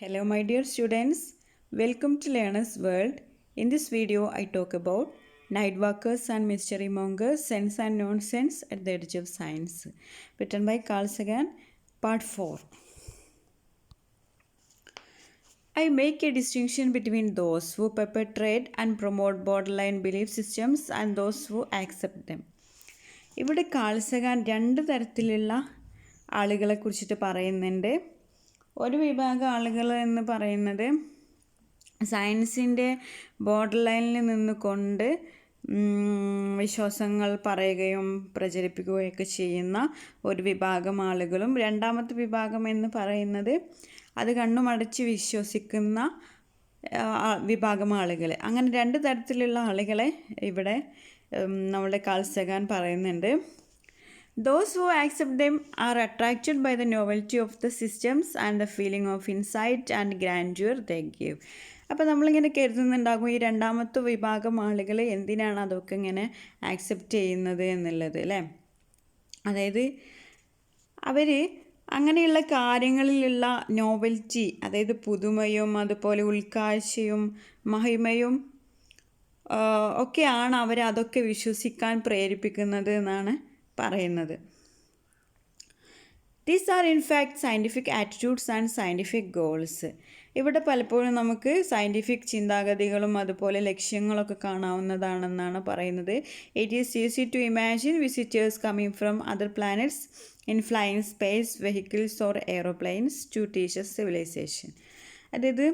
Hello my dear students, welcome to Learner's World. In this video I talk about night walkers and mystery mongers, sense and nonsense at the edge of science, written by Carl Sagan, part 4. I make a distinction between those who perpetrate and promote borderline belief systems and those who accept them. ഇവിടെ കാൾസഗാൻ രണ്ട് തരത്തിലുള്ള ആളുകളെ കുറിച്ചിട്ട് പറയുന്നുണ്ട്. ഒരു വിഭാഗം ആളുകൾ എന്ന് പറയുന്നത് സയൻസിൻ്റെ ബോർഡർ ലൈനിൽ നിന്നുകൊണ്ട് വിശ്വാസങ്ങൾ പറയുകയും പ്രചരിപ്പിക്കുകയൊക്കെ ചെയ്യുന്ന ഒരു വിഭാഗം ആളുകളും, രണ്ടാമത്തെ വിഭാഗം എന്ന് പറയുന്നത് അത് കണ്ണുമടച്ച് വിശ്വസിക്കുന്ന വിഭാഗം ആളുകൾ. അങ്ങനെ രണ്ട് തരത്തിലുള്ള ആളുകളെ ഇവിടെ നമ്മുടെ കാൾസഗാൻ പറയുന്നുണ്ട്. Those who accept them are attracted by the novelty of the systems and the feeling of insight and grandeur they give. അപ്പോൾ നമ്മളിങ്ങനെ കരുതുന്നുണ്ടാകും ഈ രണ്ടാമത്തെ വിഭാഗം ആളുകൾ എന്തിനാണ് അതൊക്കെ ഇങ്ങനെ ആക്സെപ്റ്റ് ചെയ്യുന്നത് എന്നുള്ളത് അല്ലേ. അതായത് അവർ അങ്ങനെയുള്ള കാര്യങ്ങളിലുള്ള നോവൽറ്റി, അതായത് പുതുമയും അതുപോലെ ഉൾക്കാഴ്ചയും മഹിമയും ഒക്കെയാണ് അവരെ അതൊക്കെ വിശ്വസിക്കാൻ പ്രേരിപ്പിക്കുന്നത് എന്നാണ് പറയുന്നത്. These are in fact scientific attitudes and scientific goals. ഇവിടെ പലപ്പോഴും നമുക്ക് സയൻറ്റിഫിക് ചിന്താഗതികളും അതുപോലെ ലക്ഷ്യങ്ങളൊക്കെ കാണാവുന്നതാണെന്നാണ് പറയുന്നത്. It is easy to imagine visitors coming from other planets in flying space vehicles or aeroplanes to teach civilisation. അതായത്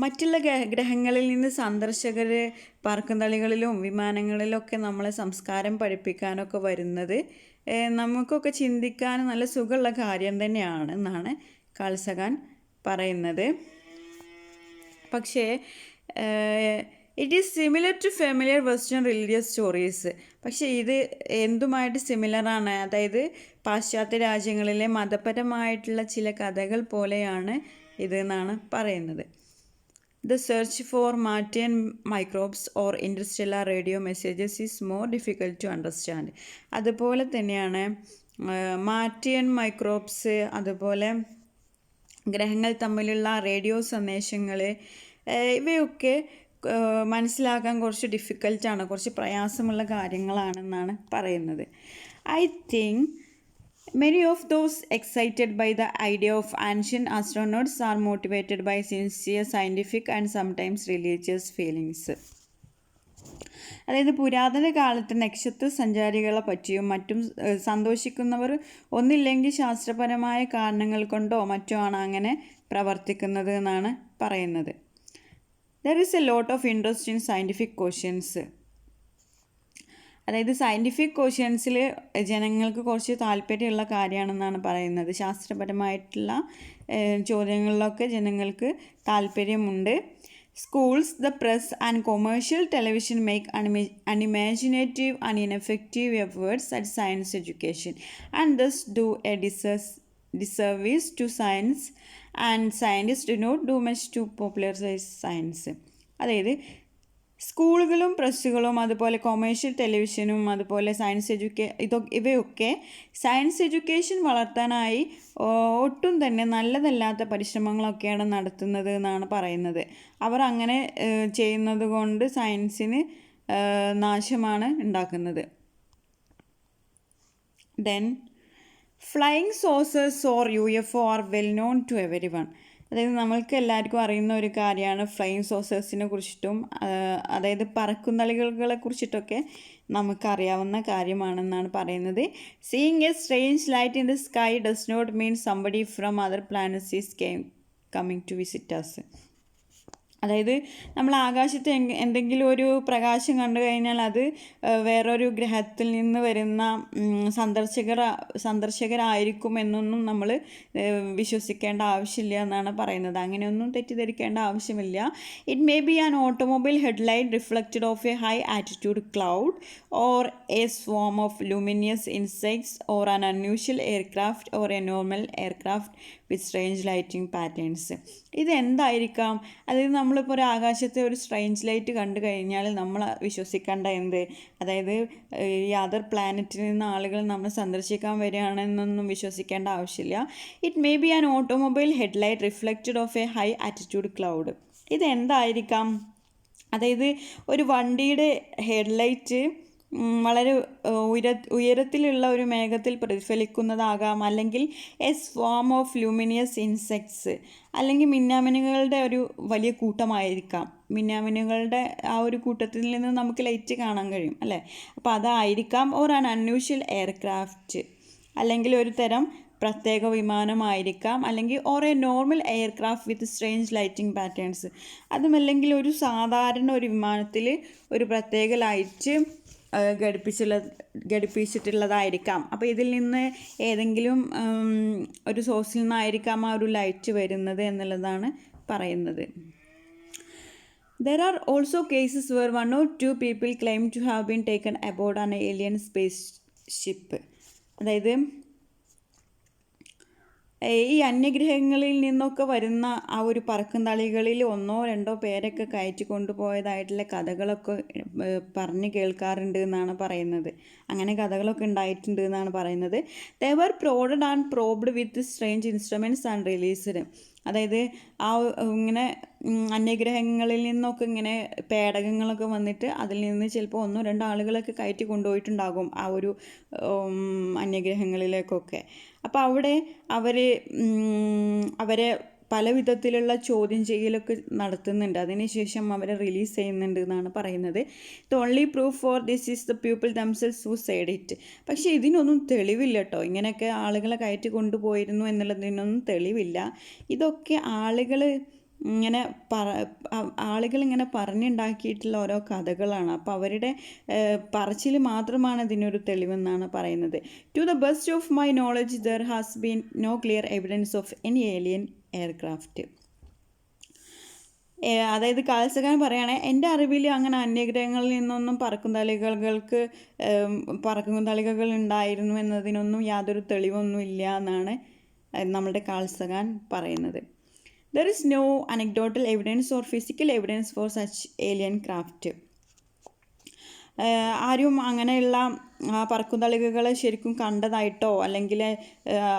മറ്റുള്ള ഗ്രഹങ്ങളിൽ നിന്ന് സന്ദർശകർ പറക്കുംതളികളിലും വിമാനങ്ങളിലൊക്കെ നമ്മളെ സംസ്കാരം പഠിപ്പിക്കാനൊക്കെ വരുന്നത് നമുക്കൊക്കെ ചിന്തിക്കാൻ നല്ല സുഖമുള്ള കാര്യം തന്നെയാണ് എന്നാണ് കാൾസഗാൻ പറയുന്നത്. പക്ഷേ it is similar to familiar western religious stories. പക്ഷേ ഇത് എന്തുമായിട്ട് സിമിലറാണ്, അതായത് പാശ്ചാത്യ രാജ്യങ്ങളിലെ മതപരമായിട്ടുള്ള ചില കഥകൾ പോലെയാണ് ഇത് എന്നാണ് പറയുന്നത്. The search for Martian microbes or interstellar radio messages is more difficult to understand. അതുപോലെ തന്നെയാണ് മാർട്ടിയൻ മൈക്രോബ്സ്, അതുപോലെ ഗ്രഹങ്ങൾ തമ്മിലുള്ള റേഡിയോ സന്ദേശങ്ങൾ, ഇവയൊക്കെ മനസ്സിലാക്കാൻ കുറച്ച് ഡിഫിക്കൽട്ടാണ്, കുറച്ച് പ്രയാസമുള്ള കാര്യങ്ങളാണെന്നാണ് പറയുന്നത്. I think many of those excited by the idea of ancient astronauts are motivated by sincere scientific and sometimes religious feelings. അതായത് പുരാതന കാലത്ത് നക്ഷത്ര സഞ്ചാരികളെ പറ്റിയും മറ്റും സന്തോഷിക്കുന്നവർ ഒന്നില്ലെങ്കിൽ ശാസ്ത്രപരമായ കാരണങ്ങൾ കൊണ്ടോ മറ്റോ ആണ് അങ്ങനെ പ്രവർത്തിക്കുന്നത് എന്നാണ് പറയുന്നത്. There is a lot of interest in scientific questions. അതായത് സയൻറ്റിഫിക് ക്വസ്റ്റ്യൻസിൽ ജനങ്ങൾക്ക് കുറച്ച് താല്പര്യമുള്ള കാര്യമാണെന്നാണ് പറയുന്നത്. ശാസ്ത്രപരമായിട്ടുള്ള ചോദ്യങ്ങളിലൊക്കെ ജനങ്ങൾക്ക് താല്പര്യമുണ്ട്. Schools, the press and commercial television make unimaginative and ineffective efforts at science education and thus do a disservice to science and scientist do not do much to popularise science. അതായത് സ്കൂളുകളും പ്രസ്സുകളും അതുപോലെ കൊമേഴ്ഷ്യൽ ടെലിവിഷനും അതുപോലെ science ഇവയൊക്കെ science education വളർത്താനായി ഒട്ടും തന്നെ നല്ലതല്ലാത്ത പരിശ്രമങ്ങളൊക്കെയാണ് നടത്തുന്നത് എന്നാണ് പറയുന്നത്. അവർ അങ്ങനെ ചെയ്യുന്നത് കൊണ്ട് സയൻസിന് നാശമാണ് ഉണ്ടാക്കുന്നത്. Then flying saucers or UFO are well known to everyone. അതായത് നമ്മൾക്ക് എല്ലാവർക്കും അറിയുന്ന ഒരു കാര്യമാണ് ഫ്ലൈയിങ് സോസേഴ്സിനെ കുറിച്ചിട്ടും അതായത് പറക്കുംതളികളെ കുറിച്ചിട്ടൊക്കെ നമുക്കറിയാവുന്ന കാര്യമാണെന്നാണ് പറയുന്നത്. Seeing a strange light in the sky does not mean somebody from other planets is coming to visit us. അതായത് നമ്മൾ ആകാശത്ത് എന്തെങ്കിലും ഒരു പ്രകാശം കണ്ടു കഴിഞ്ഞാൽ അത് വേറൊരു ഗ്രഹത്തിൽ നിന്ന് വരുന്ന സന്ദർശകരായിരിക്കും എന്നൊന്നും നമ്മൾ വിശ്വസിക്കേണ്ട ആവശ്യമില്ല എന്നാണ് പറയുന്നത്. അങ്ങനെയൊന്നും തെറ്റിദ്ധരിക്കേണ്ട ആവശ്യമില്ല. It may be an automobile headlight reflected off a high attitude cloud or a swarm of luminous insects or an unusual aircraft or a normal aircraft with strange lighting patterns. ഇതെന്തായിരിക്കാം? അതായത് നമ്മളിപ്പോൾ ഒരു ആകാശത്തെ ഒരു സ്ട്രേഞ്ച് ലൈറ്റ് കണ്ടു കഴിഞ്ഞാൽ നമ്മൾ വിശ്വസിക്കേണ്ട എന്ത്, അതായത് ഈ അതർ പ്ലാനറ്റിൽ നിന്ന് ആളുകൾ നമ്മൾ സന്ദർശിക്കാൻ വരികയാണെന്നൊന്നും വിശ്വസിക്കേണ്ട ആവശ്യമില്ല. It may be an automobile headlight reflected off a high attitude cloud. ഇതെന്തായിരിക്കാം? അതായത് ഒരു വണ്ടിയുടെ ഹെഡ്ലൈറ്റ് വളരെ ഉയരത്തിലുള്ള ഒരു മേഘത്തിൽ പ്രതിഫലിക്കുന്നതാകാം, അല്ലെങ്കിൽ A swarm of luminous insects, അല്ലെങ്കിൽ മിന്നാമിനുകളുടെ ഒരു വലിയ കൂട്ടമായിരിക്കാം. മിന്നാമിനുകളുടെ ആ ഒരു കൂട്ടത്തിൽ നിന്ന് നമുക്ക് ലൈറ്റ് കാണാൻ കഴിയും അല്ലേ? അപ്പോൾ അതായിരിക്കാം. ഓർ ആൻ അൺയൂഷ്വൽ എയർക്രാഫ്റ്റ്, അല്ലെങ്കിൽ ഒരു തരം പ്രത്യേക വിമാനമായിരിക്കാം, അല്ലെങ്കിൽ or a normal aircraft with strange lighting patterns. അതുമല്ലെങ്കിൽ ഒരു സാധാരണ ഒരു വിമാനത്തിൽ ഒരു പ്രത്യേക ലൈറ്റ് ഘടിപ്പിച്ചിട്ടുള്ളതായിരിക്കാം. അപ്പോൾ ഇതിൽ നിന്ന് ഏതെങ്കിലും ഒരു സോഴ്സിൽ നിന്നായിരിക്കാം ആ ഒരു ലൈറ്റ് വരുന്നത് എന്നുള്ളതാണ് പറയുന്നത്. There are also cases where 1 or 2 people claim to have been taken aboard an alien spaceship. അതായത് ഈ അന്യഗ്രഹങ്ങളിൽ നിന്നൊക്കെ വരുന്ന ആ ഒരു പറക്കുംതളികളിൽ 1-2 പേരൊക്കെ കയറ്റി കൊണ്ടുപോയതായിട്ടുള്ള കഥകളൊക്കെ പറഞ്ഞ് കേൾക്കാറുണ്ട് എന്നാണ് പറയുന്നത്. അങ്ങനെ കഥകളൊക്കെ ഉണ്ടായിട്ടുണ്ട് എന്നാണ് പറയുന്നത്. They were prodded and probed with strange instruments and released. അതായത് ആ ഇങ്ങനെ അന്യഗ്രഹങ്ങളിൽ നിന്നൊക്കെ ഇങ്ങനെ പേടകങ്ങളൊക്കെ വന്നിട്ട് അതിൽ നിന്ന് ചിലപ്പോൾ 1-2 ആളുകളൊക്കെ കയറ്റി കൊണ്ടുപോയിട്ടുണ്ടാകും ആ ഒരു അന്യഗ്രഹങ്ങളിലേക്കൊക്കെ. അപ്പോൾ അവിടെ അവരെ പല വിധത്തിലുള്ള ചോദ്യം ചെയ്യലൊക്കെ നടത്തുന്നുണ്ട്. അതിനുശേഷം അവരെ റിലീസ് ചെയ്യുന്നുണ്ട് എന്നാണ് പറയുന്നത്. The only proof for this is the people themselves who said it. പക്ഷേ ഇതിനൊന്നും തെളിവില്ല കേട്ടോ. ഇങ്ങനെയൊക്കെ ആളുകളെ കയറ്റി കൊണ്ടുപോയിരുന്നു എന്നുള്ളതിനൊന്നും തെളിവില്ല. ഇതൊക്കെ ആളുകളിങ്ങനെ പറഞ്ഞുണ്ടാക്കിയിട്ടുള്ള ഓരോ കഥകളാണ്. അപ്പോൾ അവരുടെ പറച്ചിൽ മാത്രമാണ് ഇതിനൊരു തെളിവെന്നാണ് പറയുന്നത്. To the best of my knowledge there has been no clear evidence of any alien aircraft. അതായത് കാൾ സഗാൻ പറയുകയാണെങ്കിൽ എൻ്റെ അറിവിൽ അങ്ങനെ അന്യഗ്രഹങ്ങളിൽ നിന്നൊന്നും പറക്കുംതളികകൾ ഉണ്ടായിരുന്നു എന്നതിനൊന്നും യാതൊരു തെളിവൊന്നും ഇല്ല എന്നാണ് നമ്മളുടെ കാൾ സഗാൻ പറയുന്നത്. There is no anecdotal evidence or physical evidence for such alien craft. ആരും അങ്ങനെയുള്ള പറക്കുംതളികകളെ ശരിക്കും കണ്ടതായിട്ടോ അല്ലെങ്കിൽ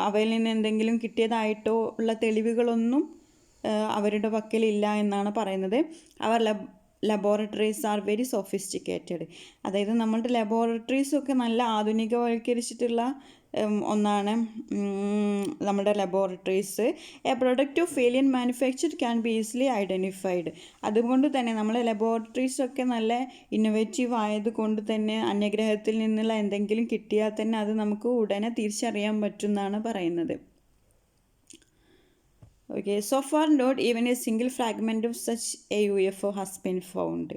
അവയിൽ നിന്ന് എന്തെങ്കിലും കിട്ടിയതായിട്ടോ ഉള്ള തെളിവുകളൊന്നും അവരുടെ പക്കലില്ല എന്നാണ് പറയുന്നത്. അവർ ലബോറട്ടറീസ് ആർ വെരി സോഫിസ്റ്റിക്കേറ്റഡ്. അതായത് നമ്മളുടെ ലബോറട്ടറീസൊക്കെ നല്ല ആധുനികവൽക്കരിച്ചിട്ടുള്ള ഒന്നാണ് നമ്മുടെ laboratories. A product of alien manufacture can be easily identified. അതുകൊണ്ട് തന്നെ നമ്മളെ ലബോറട്ടറീസൊക്കെ നല്ല ഇന്നോവേറ്റീവ് ആയതുകൊണ്ട് തന്നെ അന്യഗ്രഹത്തിൽ നിന്നുള്ള എന്തെങ്കിലും കിട്ടിയാൽ തന്നെ അത് നമുക്ക് ഉടനെ തിരിച്ചറിയാൻ പറ്റുമെന്നാണ് പറയുന്നത്. Okay, so far not even a single fragment of such a UFO has been found.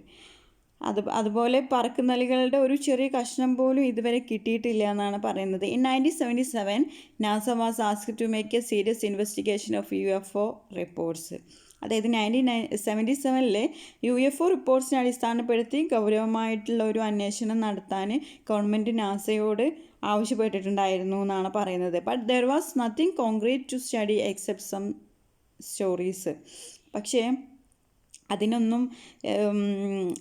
അതുപോലെ പറക്കുംതളികളുടെ ഒരു ചെറിയ കഷ്ണം പോലും ഇതുവരെ കിട്ടിയിട്ടില്ല എന്നാണ് പറയുന്നത്. In 1977 NASA was asked to make a serious investigation of UFO reports. അതായത് 1977 UFO റിപ്പോർട്ട്സിനെ അടിസ്ഥാനപ്പെടുത്തി ഗൗരവമായിട്ടുള്ള ഒരു അന്വേഷണം നടത്താൻ ഗവൺമെൻറ് നാസയോട് ആവശ്യപ്പെട്ടിട്ടുണ്ടായിരുന്നു എന്നാണ് പറയുന്നത്. But there was nothing concrete to study except some stories. പക്ഷേ അതിനൊന്നും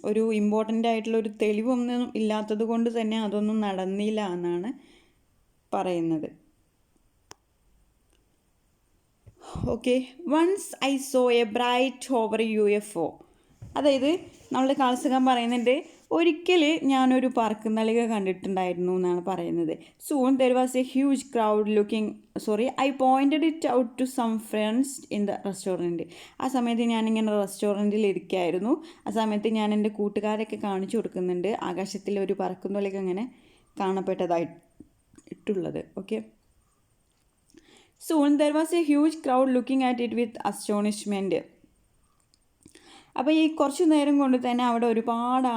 ഒരു ഇമ്പോർട്ടൻ്റ് ആയിട്ടുള്ള ഒരു തെളിവൊന്നും ഇല്ലാത്തത് കൊണ്ട് തന്നെ അതൊന്നും നടന്നില്ല എന്നാണ് പറയുന്നത്. Okay, once I saw a bright over UFO. അതായത് നമ്മൾ കാൾ സഗാൻ പറയുന്നുണ്ട്, ഒരിക്കൽ ഞാനൊരു പറക്കുംതളിക കണ്ടിട്ടുണ്ടായിരുന്നു എന്നാണ് പറയുന്നത്. Soon there was a huge crowd I pointed it out to some friends in the restaurant. ആ സമയത്ത് ഞാനിങ്ങനെ റെസ്റ്റോറൻറ്റിൽ ഇരിക്കുകയായിരുന്നു. ആ സമയത്ത് ഞാൻ എൻ്റെ കൂട്ടുകാരൊക്കെ കാണിച്ചു കൊടുക്കുന്നുണ്ട് ആകാശത്തിൽ ഒരു പറക്കുംതളിക ഇങ്ങനെ കാണപ്പെട്ടതായിട്ടുള്ളത്. Okay, soon there was a huge crowd looking at it with astonishment. അപ്പോൾ ഈ കുറച്ച് നേരം കൊണ്ട് തന്നെ അവിടെ ഒരുപാട്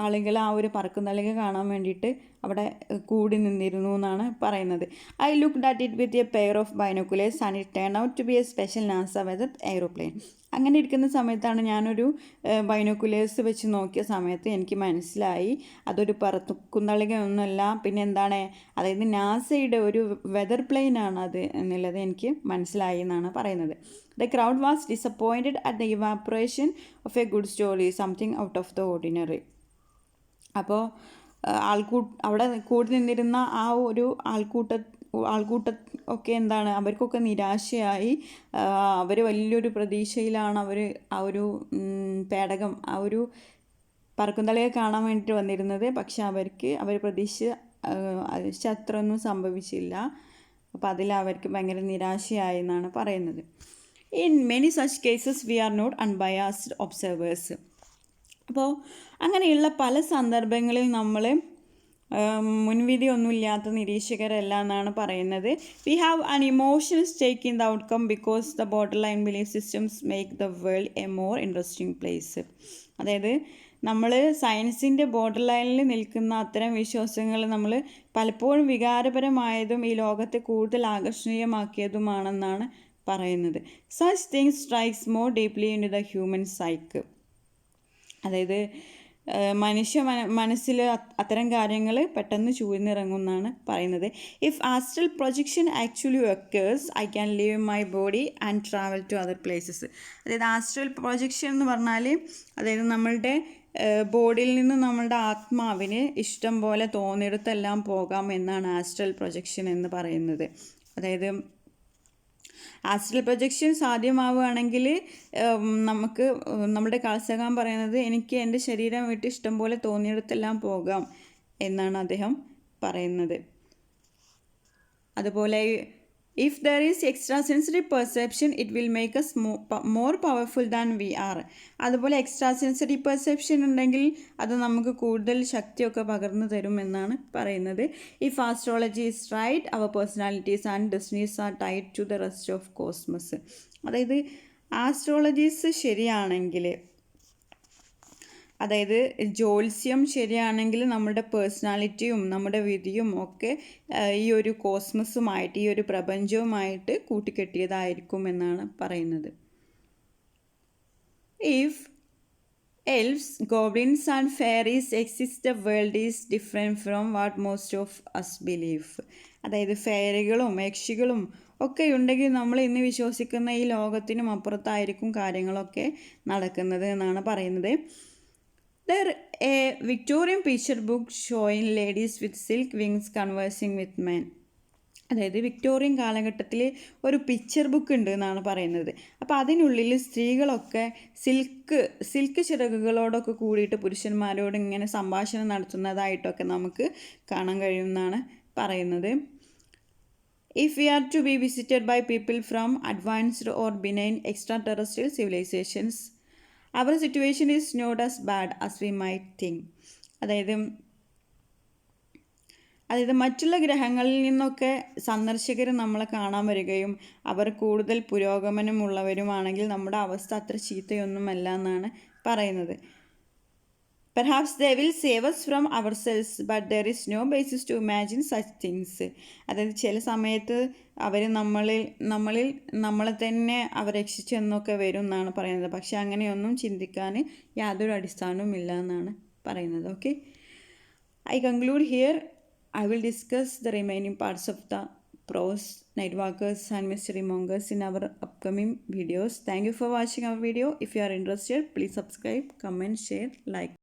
ആളുകൾ ആ ഒരു പറക്കുംതളിക കാണാൻ വേണ്ടിയിട്ട് അവിടെ കൂടി നിന്നിരുന്നു എന്നാണ് പറയുന്നത്. I looked at it with a pair of binoculars and it turn out to be a special NASA weather aeroplane. അങ്ങനെ ഇരിക്കുന്ന സമയത്താണ് ഞാനൊരു ബൈനോക്കുലേഴ്സ് വെച്ച് നോക്കിയ സമയത്ത് എനിക്ക് മനസ്സിലായി അതൊരു പറക്കുന്തളികയൊന്നുമല്ല, പിന്നെ എന്താണ്, അതായത് നാസയുടെ ഒരു വെതർ പ്ലെയിൻ ആണ് അത് എന്നുള്ളത് എനിക്ക് മനസ്സിലായി എന്നാണ് പറയുന്നത്. The crowd was disappointed at the evaporation of a good story, something out of the ordinary. അപ്പോൾ അവിടെ കൂടി നിന്നിരുന്ന ആ ഒരു ആൾക്കൂട്ട ഒക്കെ എന്താണ്, അവർക്കൊക്കെ നിരാശയായി. അവർ വലിയൊരു പ്രതീക്ഷയിലാണ് ആ ഒരു പേടകം, ആ ഒരു പറക്കുന്തളിയെ കാണാൻ വേണ്ടിയിട്ട് വന്നിരുന്നത്. പക്ഷെ അവർ പ്രതീക്ഷിച്ച അത്രയൊന്നും സംഭവിച്ചില്ല. അപ്പോൾ അതിൽ അവർക്ക് ഭയങ്കര നിരാശയായി എന്നാണ് പറയുന്നത്. In many such cases we are not unbiased observers. അപ്പോൾ അങ്ങനെയുള്ള പല സന്ദർഭങ്ങളിൽ നമ്മൾ മുൻവിധി ഒന്നുമില്ലാത്ത നിരീക്ഷകരല്ല എന്നാണ് പറയുന്നത്. We have an emotional stake in the outcome because the border line belief systems make the world a more interesting place. അതായത് നമ്മൾ സയൻസിൻ്റെ ബോർഡർ ലൈനിൽ നിൽക്കുന്ന അത്തരം വിശ്വാസങ്ങൾ നമ്മൾ പലപ്പോഴും വികാരപരമായതും ഈ ലോകത്തെ കൂടുതൽ ആകർഷണീയമാക്കിയതുമാണെന്നാണ് പറയുന്നത്. Such things strikes more deeply in the human psyche. അതായത് മനസ്സിൽ അത്തരം കാര്യങ്ങൾ പെട്ടെന്ന് ചൂഴ്ന്നിറങ്ങുമെന്നാണ് പറയുന്നത്. If astral projection actually occurs I can leave my body and travel to other places. അതായത് ആസ്ട്രൽ പ്രൊജക്ഷൻ എന്ന് പറഞ്ഞാൽ അതായത് നമ്മളുടെ ബോഡിയിൽ നിന്ന് നമ്മളുടെ ആത്മാവിന് ഇഷ്ടം പോലെ തോന്നിയിടത്തെല്ലാം പോകാം എന്നാണ് ആസ്ട്രൽ പ്രൊജക്ഷൻ എന്ന് പറയുന്നത്. അതായത് ആസ്ട്രൽ പ്രൊജക്ഷൻ സാധ്യമാവുകയാണെങ്കിൽ നമുക്ക് നമ്മുടെ കാൾസഗാൻ പറയുന്നത് എനിക്ക് എൻ്റെ ശരീരം വിട്ട് ഇഷ്ടം പോലെ തോന്നിയിടത്തെല്ലാം പോകാം എന്നാണ് അദ്ദേഹം പറയുന്നത്. അതുപോലെ if there is extra sensory perception it will make us more powerful than we are. അതുപോലെ എക്സ്ട്രാ സെൻസറി പെർസെപ്ഷൻ ഉണ്ടെങ്കിൽ അത് നമുക്ക് കൂടുതൽ ശക്തിയൊക്കെ പകർന്നു തരും എന്നാണ് പറയുന്നത്. If astrology is right our personalities and destinies are tied to the rest of cosmos. അതായത് ആസ്ട്രോളജീസ് ശരിയാണെങ്കിൽ, അതായത് ജ്യോത്സ്യം ശരിയാണെങ്കിൽ നമ്മുടെ പേഴ്സണാലിറ്റിയും നമ്മുടെ വിധിയും ഒക്കെ ഈ ഒരു കോസ്മസുമായിട്ട്, ഈ ഒരു പ്രപഞ്ചവുമായിട്ട് കൂട്ടിക്കെട്ടിയതായിരിക്കും എന്നാണ് പറയുന്നത്. If elves, goblins and fairies exist, the world is different from what most of us believe. അതായത് ഫെയറികളും യക്ഷികളും ഒക്കെ ഉണ്ടെങ്കിൽ നമ്മൾ ഇന്ന് വിശ്വസിക്കുന്ന ഈ ലോകത്തിനും അപ്പുറത്തായിരിക്കും കാര്യങ്ങളൊക്കെ നടക്കുന്നത് എന്നാണ് പറയുന്നത്. There a Victorian picture book showing ladies with silk wings conversing with men. അതായത് വിക്ടോറിയൻ കാലഘട്ടത്തിൽ ഒരു പിക്ചർ ബുക്ക് ഉണ്ട് എന്നാണ് പറയുന്നത്. അപ്പോൾ അതിനുള്ളിൽ സ്ത്രീകളൊക്കെ സിൽക്ക് ചിറകുകളോടൊക്കെ കൂടിയിട്ട് പുരുഷന്മാരോട് ഇങ്ങനെ സംഭാഷണം നടത്തുന്നതായിട്ടൊക്കെ നമുക്ക് കാണാൻ കഴിയുമെന്നാണ് പറയുന്നത്. If we are to be visited by people from advanced or benign extra terrestrial civilisations our situation is not as bad as we might think. അതായത് മറ്റുള്ള ഗ്രഹങ്ങളിൽ നിന്നൊക്കെ സന്ദർശകർ നമ്മളെ കാണാൻ വരികയും അവർ കൂടുതൽ പുരോഗമനമുള്ളവരുമാണെങ്കിൽ നമ്മുടെ അവസ്ഥ അത്ര ചീത്തയൊന്നുമല്ല എന്നാണ് പറയുന്നത്. Perhaps they will save us from ourselves, but there is no basis to imagine such things. അതായത് ചില സമയത്ത് അവർ നമ്മളെ തന്നെ അവർ രക്ഷിച്ചെന്നൊക്കെ വരും എന്നാണ് പറയുന്നത്. പക്ഷെ അങ്ങനെയൊന്നും ചിന്തിക്കാൻ യാതൊരു അടിസ്ഥാനവും ഇല്ല എന്നാണ് പറയുന്നത്. Okay, I conclude here. I will discuss the remaining parts of the prose, nightwalkers and mystery mongers in our upcoming videos. Thank you for watching our video. If you are interested, please subscribe, comment, share, like.